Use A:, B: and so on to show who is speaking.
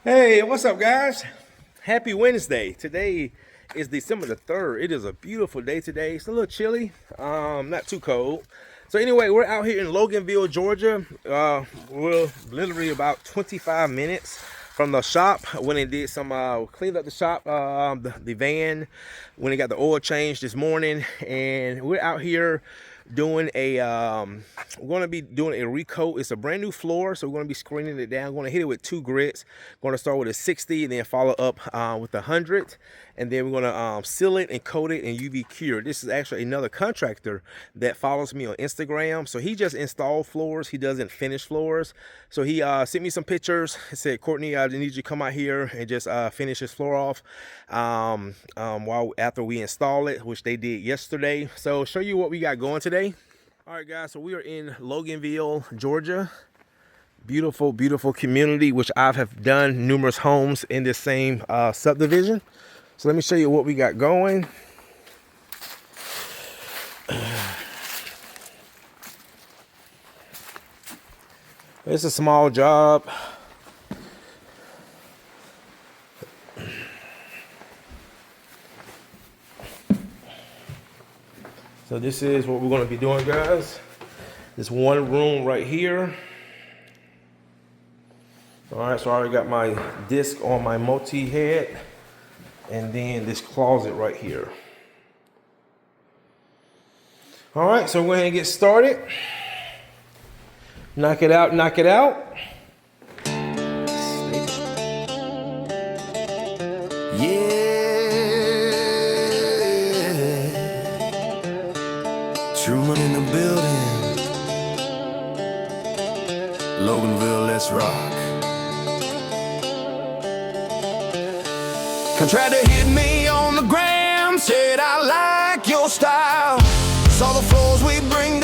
A: Hey, what's up, guys? Happy Wednesday. Today is December the 3rd. It is a beautiful day today. It's a little chilly, not too cold. So anyway, we're out here in Loganville, Georgia. We're literally about 25 minutes from the shop. When they did some cleaned up the shop, the van, when they got the oil change this morning, and we're out here doing a we're going to be doing a recoat. It's a brand new floor, so we're going to be screening it down. We're going to hit it with 2 grits. Going to start with a 60 and then follow up with a 100, and then we're going to seal it and coat it in UV-Cure. This is actually another contractor that follows me on Instagram, so he just installed floors. He doesn't finish floors. So he sent me some pictures. He said, Courtney, I need you to come out here and just finish this floor off after we install it, which they did yesterday. So show you what we got going today. All right, guys, so we are in Loganville, Georgia. Beautiful, beautiful community, which I have done numerous homes in this same subdivision. So let me show you what we got going. It's a small job. So this is what we're going to be doing, guys. This one room right here. All right, so I already got my disc on my multi-head, and then this closet right here. All right, so we're going to get started. Knock it out, knock it out.
B: Truman in the building. Loganville, let's rock. Contractor hit me on the gram, said I like your style. Saw the floors we bring